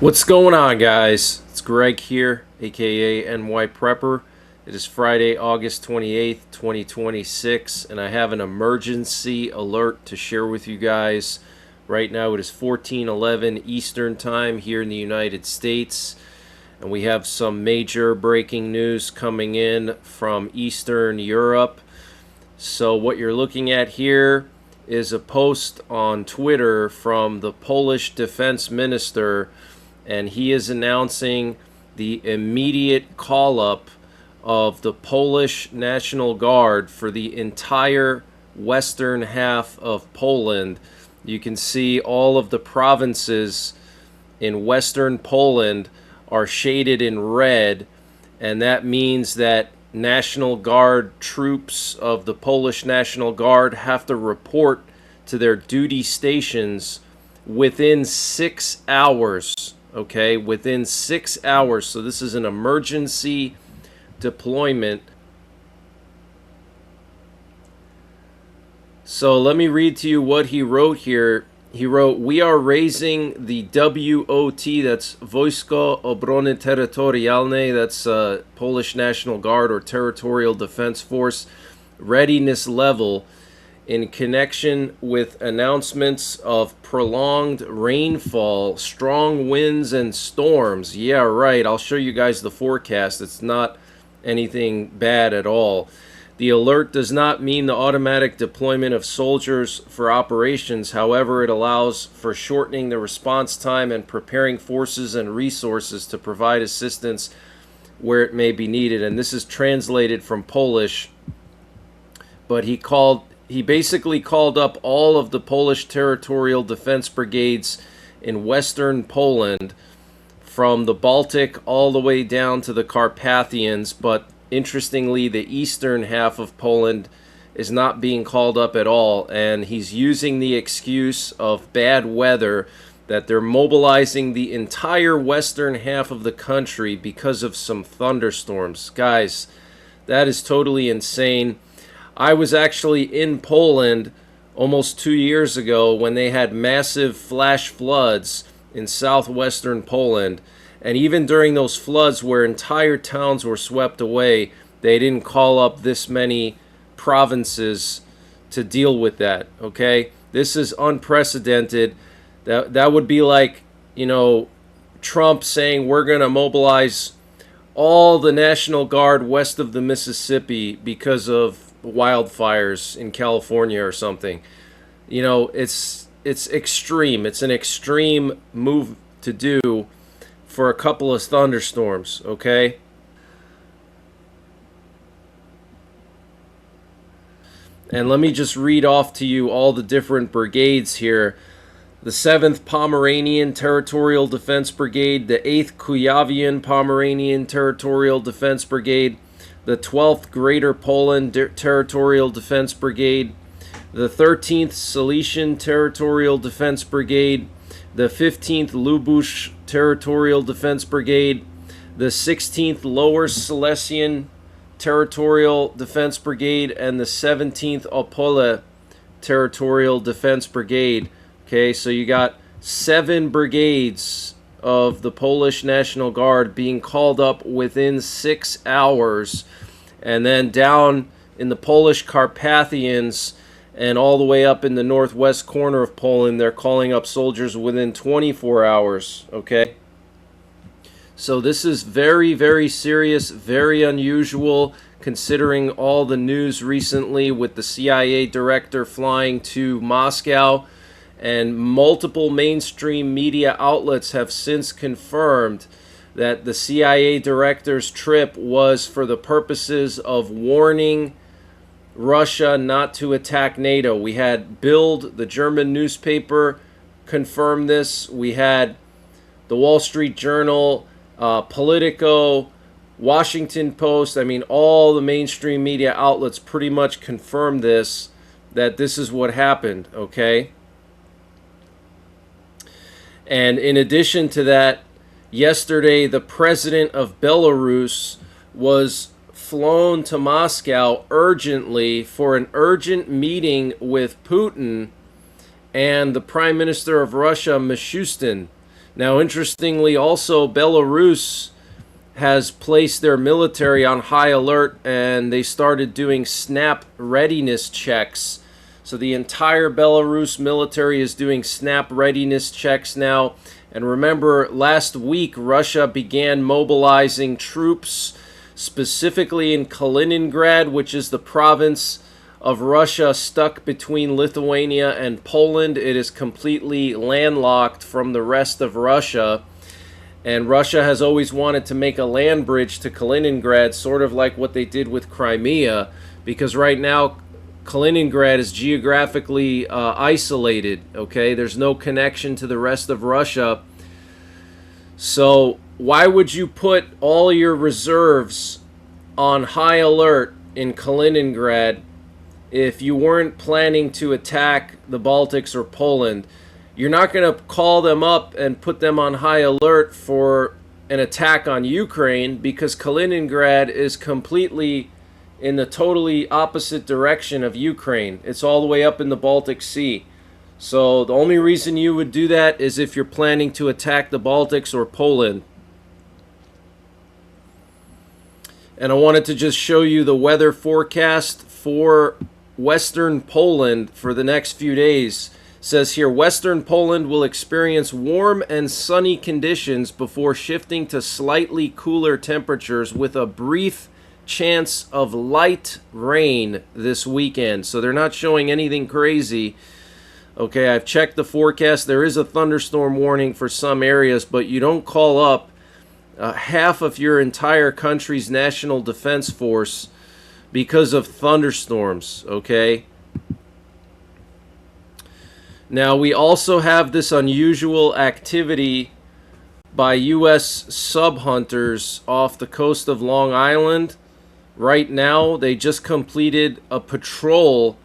What's going on, guys? It's Greg here, aka NYPrepper. It is Friday, August 28th, 2026, and I have an emergency alert to share with you guys. Right now it is 14:11 Eastern Time here in the United States, and we have some major breaking news coming in from Eastern Europe. So what you're looking at here is a post on Twitter from the Polish Defense Minister, and he is announcing the immediate call-up of the Polish National Guard for the entire western half of Poland. You can see all of the provinces in western Poland are shaded in red, and that means that National Guard troops of the Polish National Guard have to report to their duty stations within 6 hours. Okay, within 6 hours. So this is an emergency deployment. So let me read to you what he wrote here. He wrote, "We are raising the WOT, that's Wojsko Obrony Terytorialnej, that's Polish National Guard or Territorial Defense Force readiness level in connection with announcements of prolonged rainfall, strong winds, and storms." Yeah, right. I'll show you guys the forecast. It's not anything bad at all. The alert does not mean the automatic deployment of soldiers for operations. However, it allows for shortening the response time and preparing forces and resources to provide assistance where it may be needed. And this is translated from Polish, but he basically called up all of the Polish territorial defense brigades in western Poland, from the Baltic all the way down to the Carpathians. But interestingly, the eastern half of Poland is not being called up at all, and he's using the excuse of bad weather, that they're mobilizing the entire western half of the country because of some thunderstorms. Guys, that is totally insane. I was actually in Poland almost 2 years ago when they had massive flash floods in southwestern Poland. And even during those floods where entire towns were swept away, they didn't call up this many provinces to deal with that, okay? This is unprecedented. That would be like, you know, Trump saying we're going to mobilize all the National Guard west of the Mississippi because of wildfires in California or something. You know, it's extreme. It's an extreme move to do for a couple of thunderstorms, okay? And let me just read off to you all the different brigades here. The 7th Pomeranian Territorial Defense Brigade, the 8th Kuyavian Pomeranian Territorial Defense Brigade, the 12th Greater Poland Territorial Defense Brigade, the 13th Silesian Territorial Defense Brigade, the 15th Lubush Territorial Defense Brigade, the 16th Lower Silesian Territorial Defense Brigade, and the 17th Opole Territorial Defense Brigade. Okay, so you got 7 brigades of the Polish National Guard being called up within 6 hours. And then down in the Polish Carpathians and all the way up in the northwest corner of Poland, they're calling up soldiers within 24 hours, okay? So this is very, very serious, very unusual, considering all the news recently with the CIA director flying to Moscow. And multiple mainstream media outlets have since confirmed that the CIA director's trip was for the purposes of warning Russia not to attack NATO. We had Bild, the German newspaper, confirm this. We had the Wall Street Journal, Politico, Washington Post. I mean, all the mainstream media outlets pretty much confirmed this, that this is what happened, okay? And in addition to that, yesterday the president of Belarus was flown to Moscow urgently for an urgent meeting with Putin and the Prime Minister of Russia, Mishustin. Now, interestingly, also Belarus has placed their military on high alert, and they started doing snap readiness checks. So the entire Belarus military is doing snap readiness checks now. And remember, last week Russia began mobilizing troops specifically in Kaliningrad, which is the province of Russia stuck between Lithuania and Poland. It is completely landlocked from the rest of Russia. And Russia has always wanted to make a land bridge to Kaliningrad, sort of like what they did with Crimea, because right now Kaliningrad is geographically isolated, okay? There's no connection to the rest of Russia. So why would you put all your reserves on high alert in Kaliningrad if you weren't planning to attack the Baltics or Poland? You're not going to call them up and put them on high alert for an attack on Ukraine, because Kaliningrad is completely in the totally opposite direction of Ukraine. It's all the way up in the Baltic Sea. So the only reason you would do that is if you're planning to attack the Baltics or Poland. And I wanted to just show you the weather forecast for Western Poland for the next few days. It says here, Western Poland will experience warm and sunny conditions before shifting to slightly cooler temperatures with a brief chance of light rain this weekend. So they're not showing anything crazy. Okay, I've checked the forecast. There is a thunderstorm warning for some areas, but you don't call up half of your entire country's national defense force because of thunderstorms, okay? Now, we also have this unusual activity by U.S. sub-hunters off the coast of Long Island. Right now, they just completed a patrol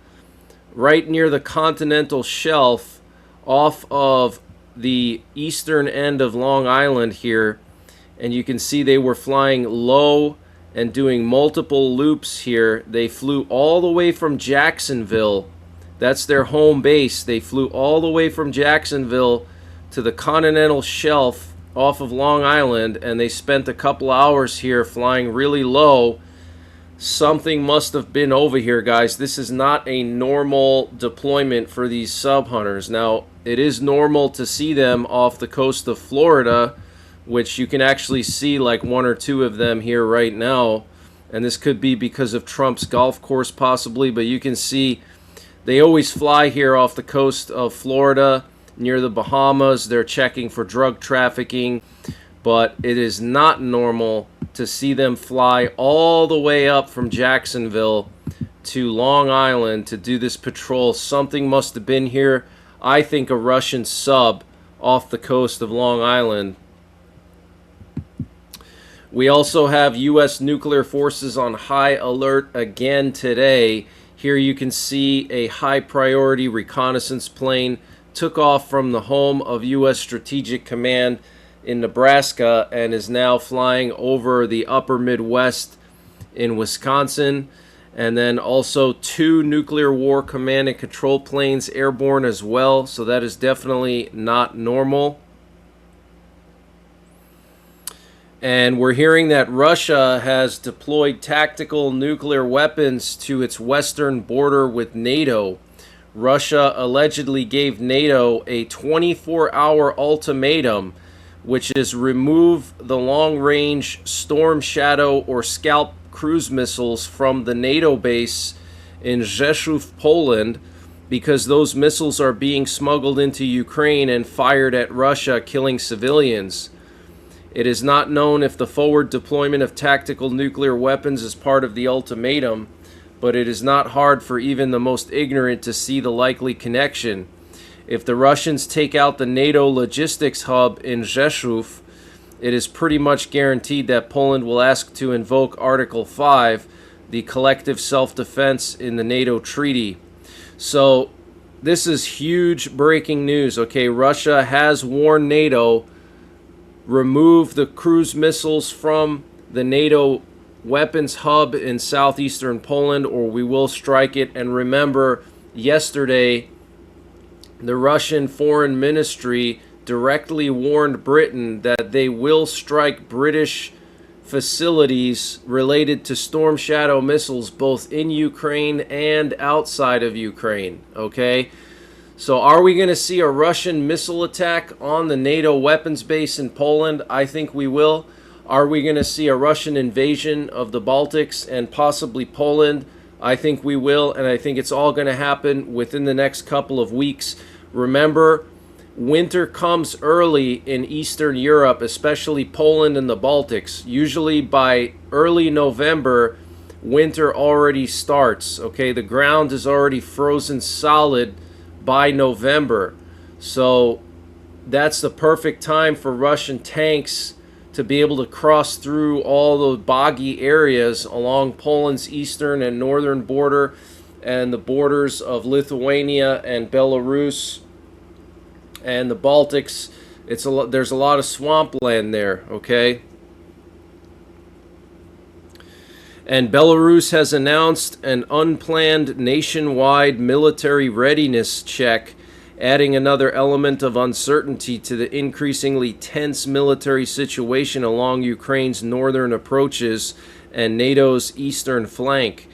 right near the continental shelf off of the eastern end of Long Island here. And you can see they were flying low and doing multiple loops here. They flew all the way from Jacksonville. That's their home base. They flew all the way from Jacksonville to the continental shelf off of Long Island, and they spent a couple hours here flying really low. Something must have been over here, guys. This is not a normal deployment for these sub-hunters. Now, it is normal to see them off the coast of Florida, which you can actually see like one or two of them here right now. And this could be because of Trump's golf course possibly, but you can see they always fly here off the coast of Florida, near the Bahamas. They're checking for drug trafficking, but it is not normal to see them fly all the way up from Jacksonville to Long Island to do this patrol. Something must have been here. I think a Russian sub off the coast of Long Island. We also have U.S. nuclear forces on high alert again today. Here you can see a high priority reconnaissance plane took off from the home of U.S. Strategic Command in Nebraska and is now flying over the upper Midwest in Wisconsin. And then also 2 nuclear war command and control planes airborne as well. So that is definitely not normal. And we're hearing that Russia has deployed tactical nuclear weapons to its western border with NATO. Russia allegedly gave NATO a 24-hour ultimatum, which is remove the long-range Storm Shadow or Scalp cruise missiles from the NATO base in Rzeszów, Poland, because those missiles are being smuggled into Ukraine and fired at Russia, killing civilians. It is not known if the forward deployment of tactical nuclear weapons is part of the ultimatum, but it is not hard for even the most ignorant to see the likely connection. If the Russians take out the NATO logistics hub in Rzeszów, it is pretty much guaranteed that Poland will ask to invoke Article 5, the collective self-defense in the NATO treaty. So this is huge breaking news. Okay, Russia has warned NATO, remove the cruise missiles from the NATO weapons hub in southeastern Poland or we will strike it. And remember, yesterday, the Russian Foreign Ministry directly warned Britain that they will strike British facilities related to Storm Shadow missiles both in Ukraine and outside of Ukraine, okay? So are we going to see a Russian missile attack on the NATO weapons base in Poland? I think we will. Are we going to see a Russian invasion of the Baltics and possibly Poland? I think we will, and I think it's all going to happen within the next couple of weeks. Remember, winter comes early in Eastern Europe, especially Poland and the Baltics. Usually by early November, winter already starts, okay? The ground is already frozen solid by November. So that's the perfect time for Russian tanks to be able to cross through all those boggy areas along Poland's eastern and northern border and the borders of Lithuania and Belarus and the Baltics. There's a lot of swampland there, okay? And Belarus has announced an unplanned nationwide military readiness check, adding another element of uncertainty to the increasingly tense military situation along Ukraine's northern approaches and NATO's eastern flank.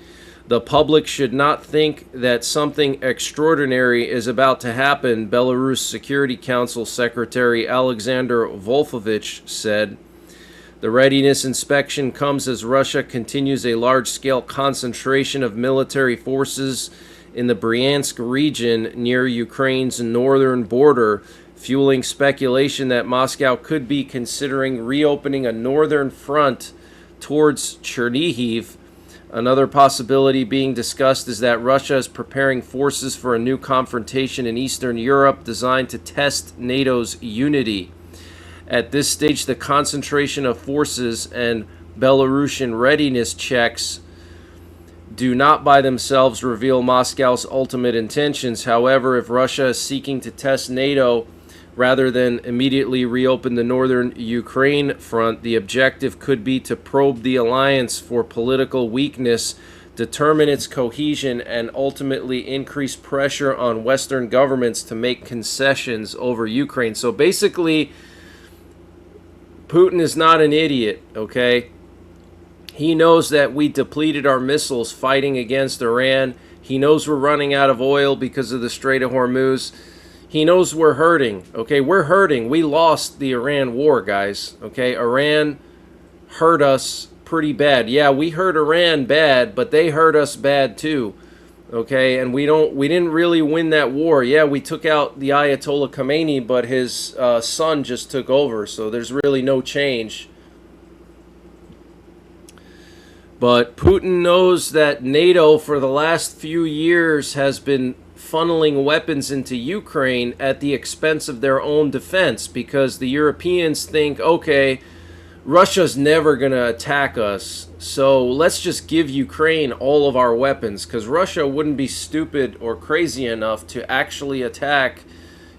The public should not think that something extraordinary is about to happen, Belarus Security Council Secretary Alexander Wolfowitz said. The readiness inspection comes as Russia continues a large-scale concentration of military forces in the Bryansk region near Ukraine's northern border, fueling speculation that Moscow could be considering reopening a northern front towards Chernihiv. Another possibility being discussed is that Russia is preparing forces for a new confrontation in Eastern Europe designed to test NATO's unity. At this stage, the concentration of forces and Belarusian readiness checks do not by themselves reveal Moscow's ultimate intentions. However, if Russia is seeking to test NATO rather than immediately reopen the northern Ukraine front, the objective could be to probe the alliance for political weakness, determine its cohesion, and ultimately increase pressure on Western governments to make concessions over Ukraine. So basically, Putin is not an idiot, okay? He knows that we depleted our missiles fighting against Iran. He knows we're running out of oil because of the Strait of Hormuz. He knows we're hurting, okay? We're hurting. We lost the Iran war, guys, okay? Iran hurt us pretty bad. Yeah, we hurt Iran bad, but they hurt us bad too, okay? And we didn't really win that war. Yeah, we took out the Ayatollah Khomeini, but his son just took over, so there's really no change. But Putin knows that NATO for the last few years has been funneling weapons into Ukraine at the expense of their own defense, because the Europeans think, okay, Russia's never going to attack us, so let's just give Ukraine all of our weapons, because Russia wouldn't be stupid or crazy enough to actually attack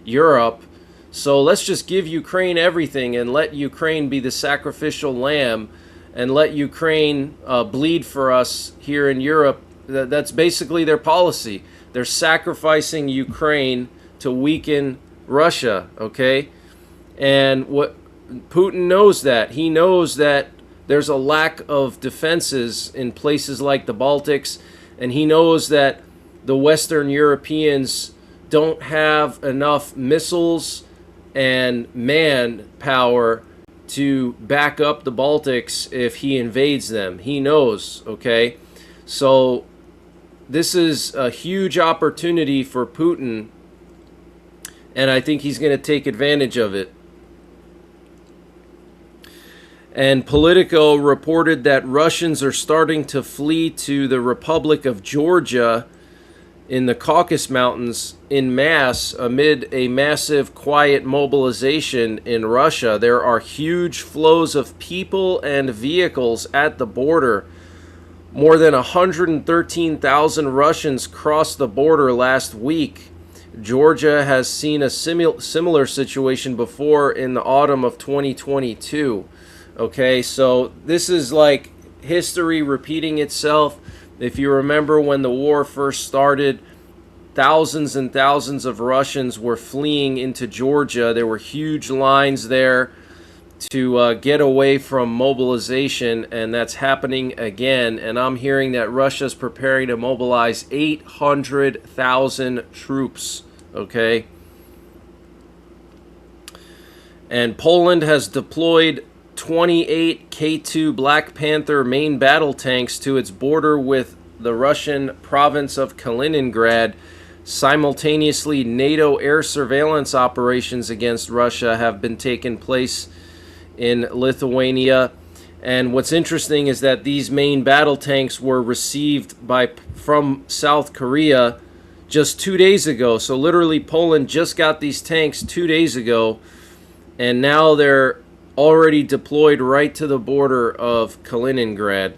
Europe. So let's just give Ukraine everything and let Ukraine be the sacrificial lamb and let Ukraine bleed for us here in Europe. That's basically their policy. They're sacrificing Ukraine to weaken Russia, okay? And what Putin knows that. He knows that there's a lack of defenses in places like the Baltics, and he knows that the Western Europeans don't have enough missiles and manpower to back up the Baltics if he invades them. He knows, okay? So this is a huge opportunity for Putin, and I think he's going to take advantage of it. And Politico reported that Russians are starting to flee to the Republic of Georgia in the Caucasus Mountains en masse amid a massive quiet mobilization in Russia. There are huge flows of people and vehicles at the border. More than 113,000 Russians crossed the border last week. Georgia has seen a similar situation before in the autumn of 2022. Okay, so this is like history repeating itself. If you remember when the war first started, thousands and thousands of Russians were fleeing into Georgia. There were huge lines there to get away from mobilization, and that's happening again. And I'm hearing that Russia's preparing to mobilize 800,000 troops, okay? And Poland has deployed 28 K2 Black Panther main battle tanks to its border with the Russian province of Kaliningrad. Simultaneously, NATO air surveillance operations against Russia have been taking place in Lithuania. And what's interesting is that these main battle tanks were received from South Korea just 2 days ago. So literally Poland just got these tanks 2 days ago, and now they're already deployed right to the border of Kaliningrad.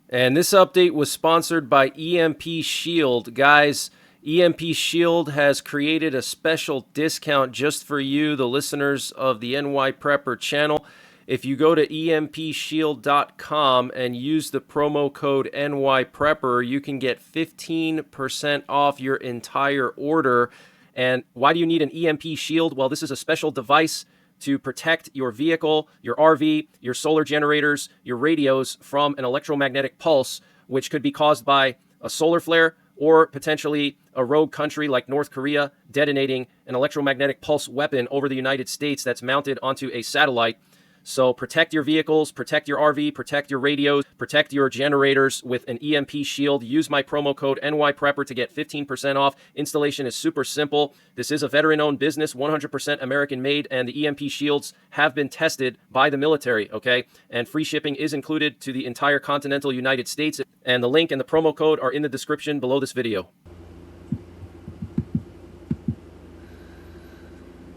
And this update was sponsored by EMP Shield. Guys, EMP Shield has created a special discount just for you, the listeners of the NYPrepper channel. If you go to empshield.com and use the promo code NYPrepper, you can get 15% off your entire order. And why do you need an EMP Shield? Well, this is a special device to protect your vehicle, your RV, your solar generators, your radios from an electromagnetic pulse, which could be caused by a solar flare or potentially a rogue country like North Korea detonating an electromagnetic pulse weapon over the United States that's mounted onto a satellite. So protect your vehicles, protect your RV, protect your radios, protect your generators with an EMP Shield. Use my promo code NYPrepper to get 15% off. Installation is super simple. This is a veteran-owned business, 100% American-made, and the EMP Shields have been tested by the military, okay? And free shipping is included to the entire continental United States. And the link and the promo code are in the description below this video.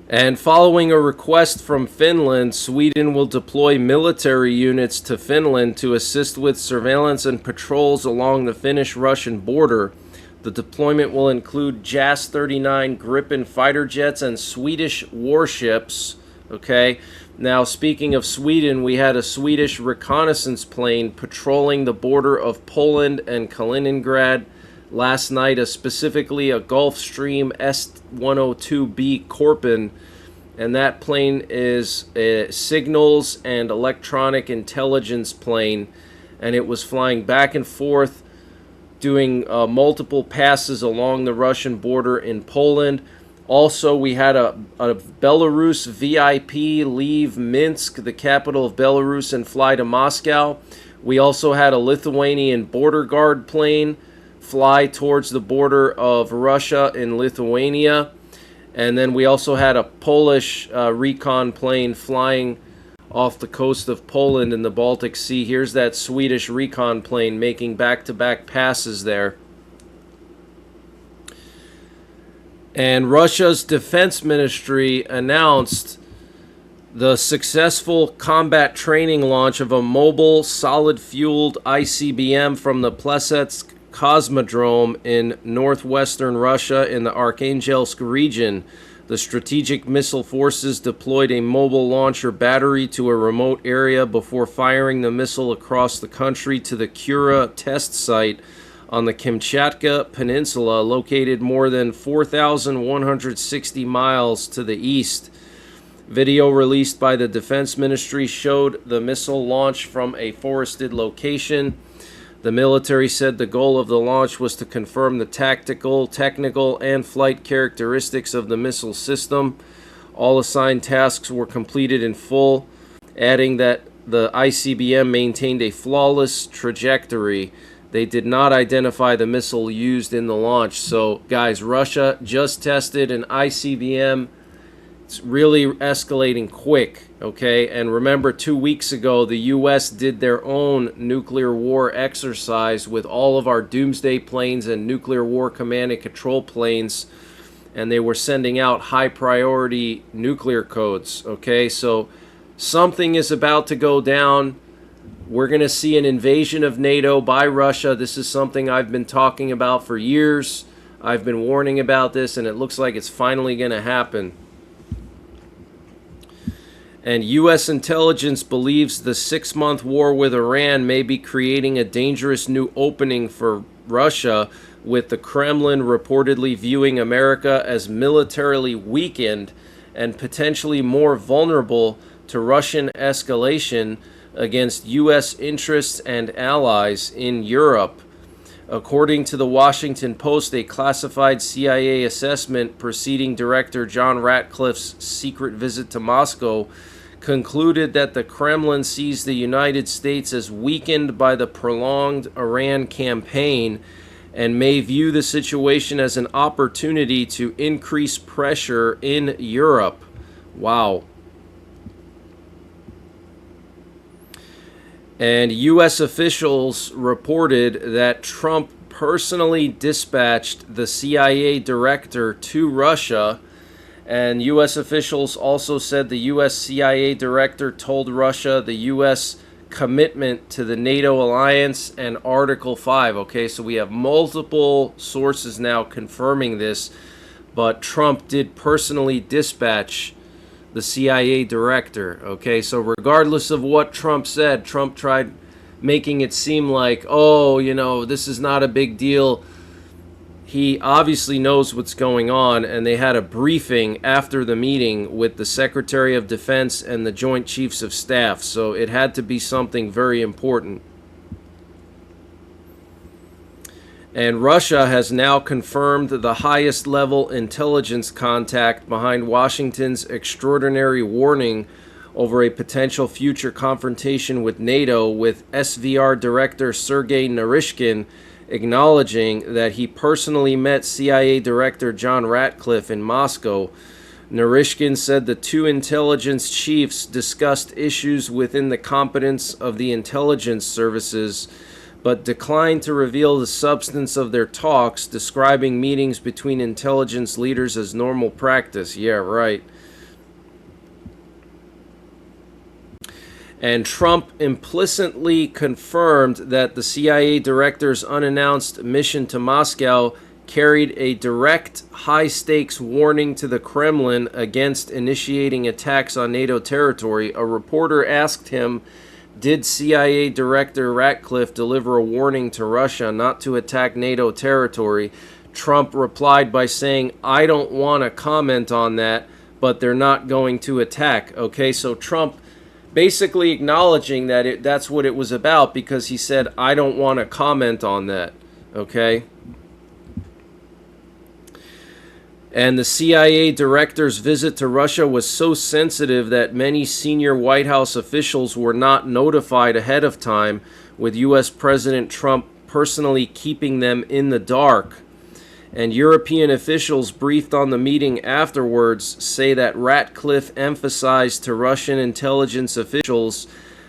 And following a request from Finland, Sweden will deploy military units to Finland to assist with surveillance and patrols along the Finnish-Russian border. The deployment will include JAS-39 Gripen fighter jets and Swedish warships. Okay, now speaking of Sweden, we had a Swedish reconnaissance plane patrolling the border of Poland and Kaliningrad last night, specifically a Gulfstream S-102B Korpen, and that plane is a signals and electronic intelligence plane, and it was flying back and forth doing multiple passes along the Russian border in Poland. Also, we had a Belarus VIP leave Minsk, the capital of Belarus, and fly to Moscow. We also had a Lithuanian border guard plane fly towards the border of Russia in Lithuania. And then we also had a Polish recon plane flying off the coast of Poland in the Baltic Sea. Here's that Swedish recon plane making back-to-back passes there. And Russia's defense ministry announced the successful combat training launch of a mobile solid-fueled ICBM from the Plesetsk Cosmodrome in northwestern Russia in the Arkhangelsk region. The strategic missile forces deployed a mobile launcher battery to a remote area before firing the missile across the country to the Kura test site on the Kamchatka Peninsula, located more than 4,160 miles to the east. Video released by the Defense Ministry showed the missile launch from a forested location. The military said the goal of the launch was to confirm the tactical, technical, and flight characteristics of the missile system. All assigned tasks were completed in full, adding that the ICBM maintained a flawless trajectory. They did not identify the missile used in the launch. So, guys, Russia just tested an ICBM. It's really escalating quick, okay? And remember, 2 weeks ago, the U.S. did their own nuclear war exercise with all of our doomsday planes and nuclear war command and control planes, and they were sending out high-priority nuclear codes, okay? So something is about to go down. We're going to see an invasion of NATO by Russia. This is something I've been talking about for years. I've been warning about this, and it looks like it's finally going to happen. And U.S. intelligence believes the 6-month war with Iran may be creating a dangerous new opening for Russia, with the Kremlin reportedly viewing America as militarily weakened and potentially more vulnerable to Russian escalation against U.S. interests and allies in Europe. According to the Washington Post, a classified CIA assessment preceding Director John Ratcliffe's secret visit to Moscow concluded that the Kremlin sees the United States as weakened by the prolonged Iran campaign and may view the situation as an opportunity to increase pressure in Europe. Wow. And U.S. officials reported that Trump personally dispatched the CIA director to Russia. And U.S. officials also said the U.S. CIA director told Russia the U.S. commitment to the NATO alliance and Article 5. Okay, so we have multiple sources now confirming this, but Trump did personally dispatch the CIA director. Okay, so regardless of what Trump said, Trump tried making it seem like, oh, you know, this is not a big deal. He obviously knows what's going on, and they had a briefing after the meeting with the Secretary of Defense and the Joint Chiefs of Staff, so it had to be something very important. And Russia has now confirmed the highest level intelligence contact behind Washington's extraordinary warning over a potential future confrontation with NATO, with SVR Director Sergei Narishkin acknowledging that he personally met CIA Director John Ratcliffe in Moscow. Narishkin said the two intelligence chiefs discussed issues within the competence of the intelligence services, but declined to reveal the substance of their talks, describing meetings between intelligence leaders as normal practice. Yeah, right. And Trump implicitly confirmed that the CIA director's unannounced mission to Moscow carried a direct, high-stakes warning to the Kremlin against initiating attacks on NATO territory. A reporter asked him, did CIA Director Ratcliffe deliver a warning to Russia not to attack NATO territory? Trump replied by saying, I don't want to comment on that, but they're not going to attack. Okay, so Trump basically acknowledging that that's what it was about, because he said, I don't want to comment on that. Okay? And the CIA director's visit to Russia was so sensitive that many senior White House officials were not notified ahead of time, with U.S. President Trump personally keeping them in the dark. And European officials briefed on the meeting afterwards say that Ratcliffe emphasized to Russian intelligence officials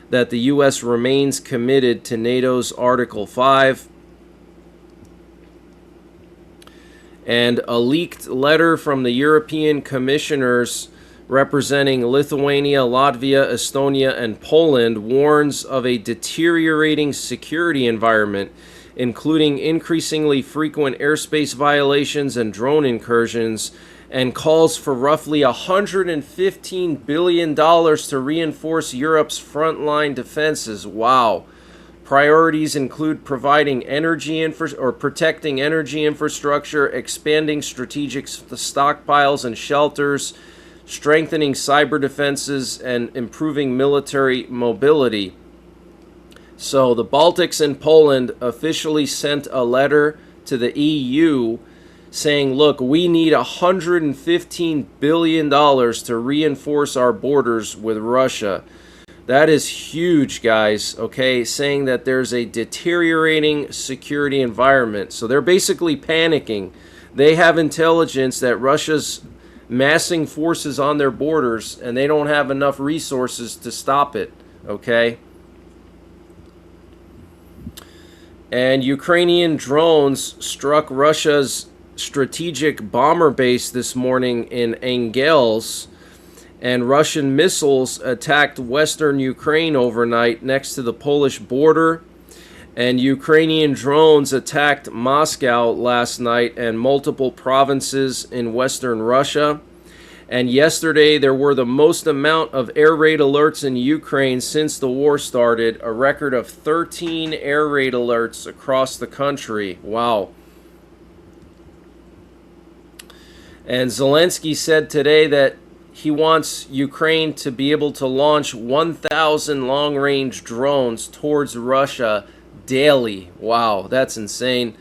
that the U.S. remains committed to NATO's Article 5. And a leaked letter from the European commissioners representing Lithuania, Latvia, Estonia, and Poland warns of a deteriorating security environment, including increasingly frequent airspace violations and drone incursions, and calls for roughly $115 billion to reinforce Europe's frontline defenses. Wow. Priorities include providing protecting energy infrastructure, expanding strategic stockpiles and shelters, strengthening cyber defenses, and improving military mobility. So the Baltics and Poland officially sent a letter to the EU saying, look, we need $115 billion to reinforce our borders with Russia. That is huge, guys, okay, saying that there's a deteriorating security environment. So they're basically panicking. They have intelligence that Russia's massing forces on their borders, and they don't have enough resources to stop it, okay? And Ukrainian drones struck Russia's strategic bomber base this morning in Engels, and Russian missiles attacked western Ukraine overnight next to the Polish border. And Ukrainian drones attacked Moscow last night and multiple provinces in western Russia. And yesterday there were the most amount of air raid alerts in Ukraine since the war started, a record of 13 air raid alerts across the country. Wow. And Zelensky said today that he wants Ukraine to be able to launch 1,000 long-range drones towards Russia daily. Wow, that's insane.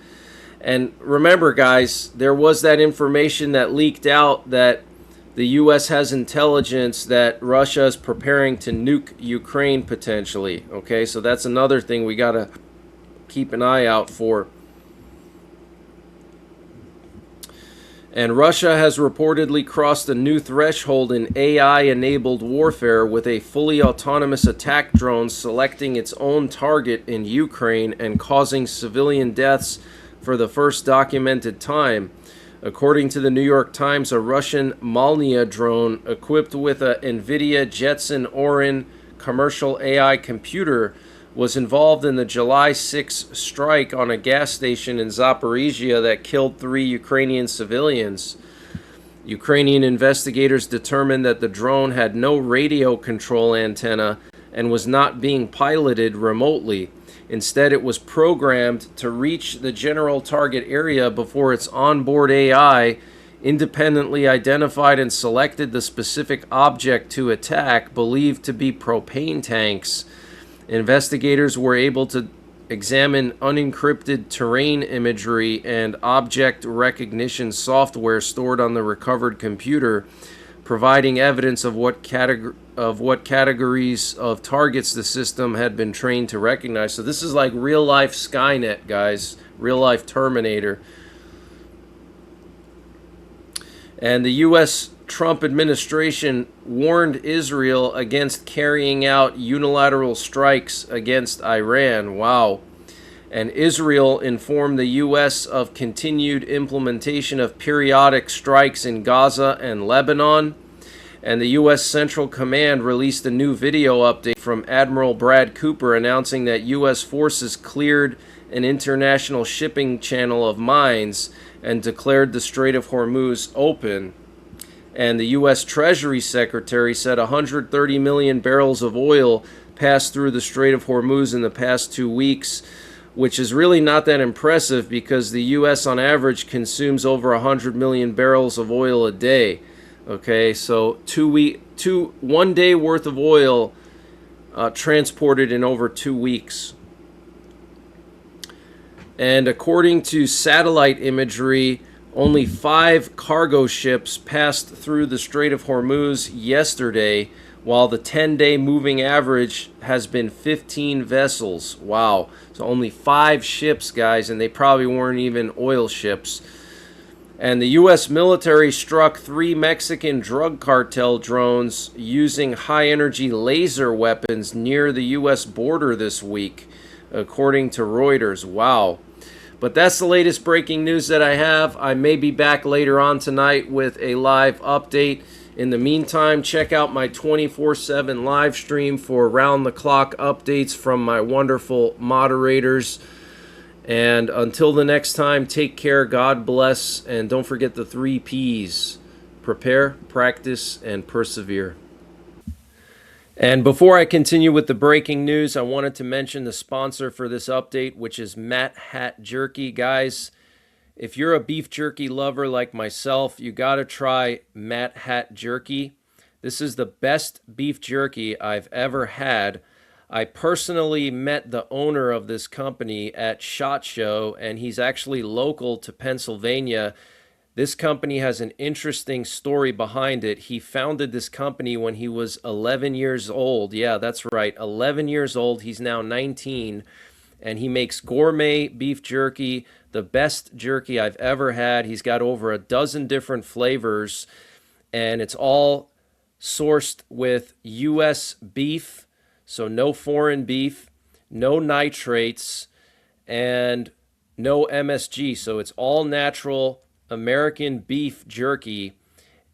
And remember, guys, there was that information that leaked out that the U.S. has intelligence that Russia is preparing to nuke Ukraine potentially. Okay, so that's another thing we got to keep an eye out for. And Russia has reportedly crossed a new threshold in AI-enabled warfare with a fully autonomous attack drone selecting its own target in Ukraine and causing civilian deaths for the first documented time. According to the New York Times, a Russian Molniya drone equipped with a NVIDIA Jetson Orin commercial AI computer was involved in the July 6 strike on a gas station in Zaporizhia that killed 3 Ukrainian civilians. Ukrainian investigators determined that the drone had no radio control antenna and was not being piloted remotely. Instead, it was programmed to reach the general target area before its onboard AI independently identified and selected the specific object to attack, believed to be propane tanks. Investigators were able to examine unencrypted terrain imagery and object recognition software stored on the recovered computer, providing evidence of what categories of targets the system had been trained to recognize. So this is like real-life Skynet, guys, real-life Terminator. And the U.S. Trump administration warned Israel against carrying out unilateral strikes against Iran. Wow. And Israel informed the U.S. of continued implementation of periodic strikes in Gaza and Lebanon. And the U.S. Central Command released a new video update from Admiral Brad Cooper announcing that U.S. forces cleared an international shipping channel of mines and declared the Strait of Hormuz open. And the U.S. Treasury Secretary said 130 million barrels of oil passed through the Strait of Hormuz in the past 2 weeks, which is really not that impressive because the U.S. on average consumes over 100 million barrels of oil a day. Okay, so 1 day worth of oil transported in over 2 weeks. And according to satellite imagery, only 5 cargo ships passed through the Strait of Hormuz yesterday, while the 10-day moving average has been 15 vessels. Wow. So only 5 ships, guys, and they probably weren't even oil ships. And the U.S. military struck 3 Mexican drug cartel drones using high-energy laser weapons near the U.S. border this week, according to Reuters. Wow. But that's the latest breaking news that I have. I may be back later on tonight with a live update. In the meantime, check out my 24/7 live stream for round-the-clock updates from my wonderful moderators. And until the next time, take care, God bless, and don't forget the 3 Ps. Prepare, practice, and persevere. And before I continue with the breaking news, I wanted to mention the sponsor for this update, which is Matt Hat Jerky. Guys, if you're a beef jerky lover like myself, you got to try Matt Hat Jerky. This is the best beef jerky I've ever had. I personally met the owner of this company at SHOT Show, and he's actually local to Pennsylvania. This company has an interesting story behind it. He founded this company when he was 11 years old. Yeah, that's right, 11 years old. He's now 19, and he makes gourmet beef jerky, the best jerky I've ever had. He's got over a dozen different flavors, and it's all sourced with U.S. beef, so no foreign beef, no nitrates, and no MSG. So it's all natural American beef jerky.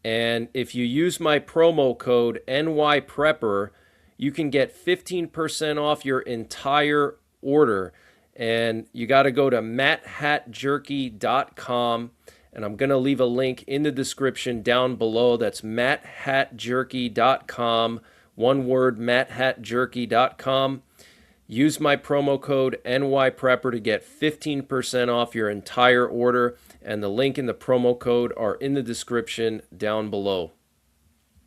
And if you use my promo code NYPrepper, you can get 15% off your entire order. And you got to go to matthatjerky.com, and I'm going to leave a link in the description down below. That's matthatjerky.com, one word, matthatjerky.com. Use my promo code NYPrepper to get 15% off your entire order. and the link and the promo code are in the description down below.